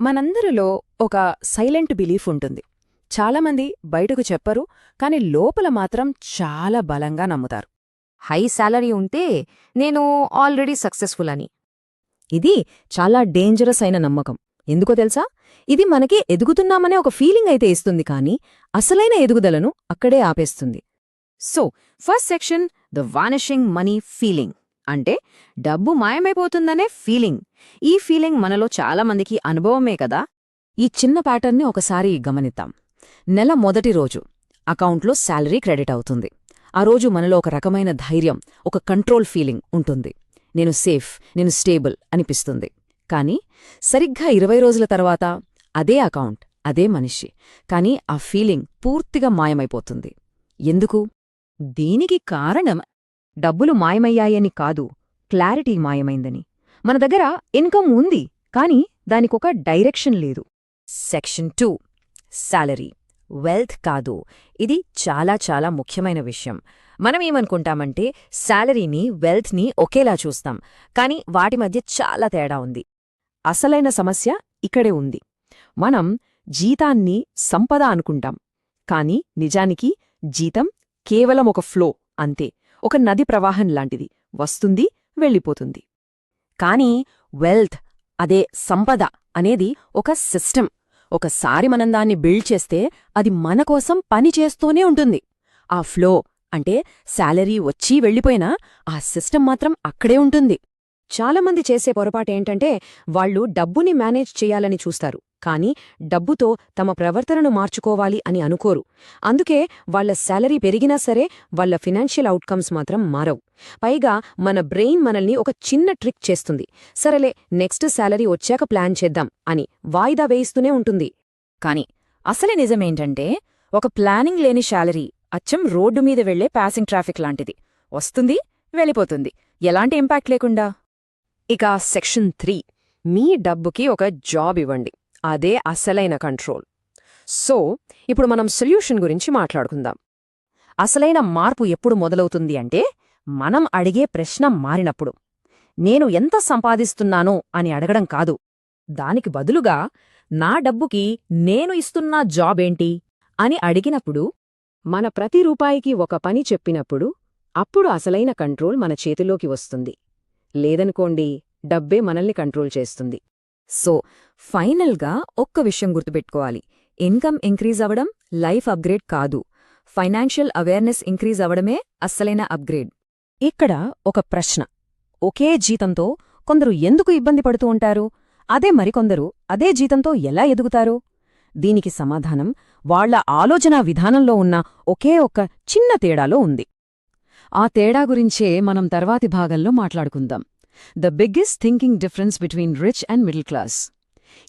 మనందరిలో ఒక silent belief ఉంటుంది. చాలామంది బయటకు చెప్పరు, కాని లోపల మాత్రం చాలా బలంగా నమ్ముతారు. హై శాలరీ ఉంటే నేను ఆల్రెడీ సక్సెస్ఫుల్ అని. ఇది చాలా డేంజరస్ అయిన నమ్మకం. ఎందుకో తెలుసా? ఇది మనకి ఎదుగుతున్నామనే ఒక ఫీలింగ్ అయితే ఇస్తుంది, కానీ అసలైన ఎదుగుదలను అక్కడే ఆపేస్తుంది. So first section, the vanishing money feeling, అంటే డబ్బు మాయమైపోతుందనే ఫీలింగ్. ఈ ఫీలింగ్ మనలో చాలామందికి అనుభవమే కదా. ఈ చిన్న ప్యాటర్న్ని ఒకసారి గమనిద్దాం. నెల మొదటి రోజు అకౌంట్లో శాలరీ క్రెడిట్ అవుతుంది. ఆ రోజు మనలో ఒక రకమైన ధైర్యం, ఒక కంట్రోల్ ఫీలింగ్ ఉంటుంది. నేను సేఫ్, నేను స్టేబుల్ అనిపిస్తుంది. కానీ సరిగ్గా 20 రోజుల తర్వాత అదే అకౌంట్, అదే మనిషి, కానీ ఆ ఫీలింగ్ పూర్తిగా మాయమైపోతుంది. ఎందుకు? దీనికి కారణం డబ్బులు మాయమయ్యాయని కాదు, క్లారిటీ మాయమైందని. మన దగ్గర ఇన్కమ్ ఉంది, కానీ దానికొక డైరెక్షన్ లేదు. సెక్షన్ 2, శాలరీ, వెల్త్ కాదు. ఇది చాలా చాలా ముఖ్యమైన విషయం. మనమేమనుకుంటామంటే శాలరీని, వెల్త్ని ఒకేలా చూస్తాం, కానీ వాటి మధ్య చాలా తేడా ఉంది. అసలైన సమస్య ఇక్కడే ఉంది. మనం జీతాన్ని సంపద అనుకుంటాం, కానీ నిజానికి జీతం కేవలం ఒక ఫ్లో అంతే. ఒక నది ప్రవాహం లాంటిది, వస్తుంది, వెళ్ళిపోతుంది. కానీ వెల్త్, అదే సంపద అనేది ఒక సిస్టమ్. ఒకసారి మనం దాన్ని బిల్డ్ చేస్తే అది మనకోసం పనిచేస్తూనే ఉంటుంది. ఆ ఫ్లో అంటే శాలరీ వచ్చి వెళ్ళిపోయినా ఆ సిస్టమ్ మాత్రం అక్కడే ఉంటుంది. చాలామంది చేసే పొరపాటేంటంటే వాళ్ళు డబ్బుని మేనేజ్ చెయ్యాలని చూస్తారు, కానీ డబ్బుతో తమ ప్రవర్తనను మార్చుకోవాలి అని అనుకోరు. అందుకే వాళ్ల శాలరీ పెరిగినా సరే వాళ్ల ఫినాన్షియల్ అవుట్కమ్స్ మాత్రం మారవు. పైగా మన బ్రెయిన్ మనల్ని ఒక చిన్న ట్రిక్ చేస్తుంది. సరేలే, నెక్స్ట్ శాలరీ వచ్చాక ప్లాన్ చేద్దాం అని వాయిదా వేయిస్తూనే ఉంటుంది. కాని అసలు నిజమేంటంటే ఒక ప్లానింగ్ లేని శాలరీ అచ్చం రోడ్డు మీద వెళ్లే పాసింగ్ ట్రాఫిక్ లాంటిది. వస్తుంది, వెళ్ళిపోతుంది, ఎలాంటి ఇంపాక్ట్ లేకుండా. ఇక సెక్షన్ 3, మీ డబ్బుకి ఒక జాబ్ ఇవ్వండి. అదే అసలైన కంట్రోల్. సో ఇప్పుడు మనం సొల్యూషన్ గురించి మాట్లాడుకుందాం. అసలైన మార్పు ఎప్పుడు మొదలవుతుంది అంటే మనం అడిగే ప్రశ్న మారినప్పుడు. నేను ఎంత సంపాదిస్తున్నానో అని అడగడం కాదు, దానికి బదులుగా నా డబ్బుకి నేను ఇస్తున్న జాబేంటి అని అడిగినప్పుడు, మన ప్రతి రూపాయికి ఒక పని చెప్పినప్పుడు, అప్పుడు అసలైన కంట్రోల్ మన చేతిలోకి వస్తుంది. లేదనుకోండి, డబ్బే మనల్ని కంట్రోల్ చేస్తుంది. సో ఫైనల్గా ఒక్క విషయం గుర్తుపెట్టుకోవాలి. ఇన్కమ్ ఇంక్రీజ్ అవడం లైఫ్ అప్గ్రేడ్ కాదు, ఫైనాన్షియల్ అవేర్నెస్ ఇంక్రీజ్ అవడమే అస్సలైన అప్గ్రేడ్. ఇక్కడ ఒక ప్రశ్న: ఒకే జీతంతో కొందరు ఎందుకు ఇబ్బంది పడుతూ ఉంటారు? అదే మరికొందరు అదే జీతంతో ఎలా ఎదుగుతారు? దీనికి సమాధానం వాళ్ల ఆలోచనా విధానంలో ఉన్న ఒకే ఒక్క చిన్న తేడాలో ఉంది. ఆ తేడా గురించే మనం తర్వాతి భాగంలో మాట్లాడుకుందాం. The biggest thinking difference between rich and middle class.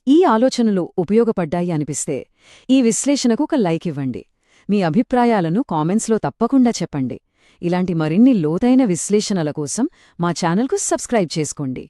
ఈ ఆలోచనలు ఉపయోగపడ్డాయి అనిపిస్తే ఈ విశ్లేషణకు ఒక లైక్ ఇవ్వండి. మీ అభిప్రాయాలను కామెంట్స్లో తప్పకుండా చెప్పండి. ఇలాంటి మరిన్ని లోతైన విశ్లేషణల కోసం మా ఛానల్కు సబ్స్క్రైబ్ చేసుకోండి.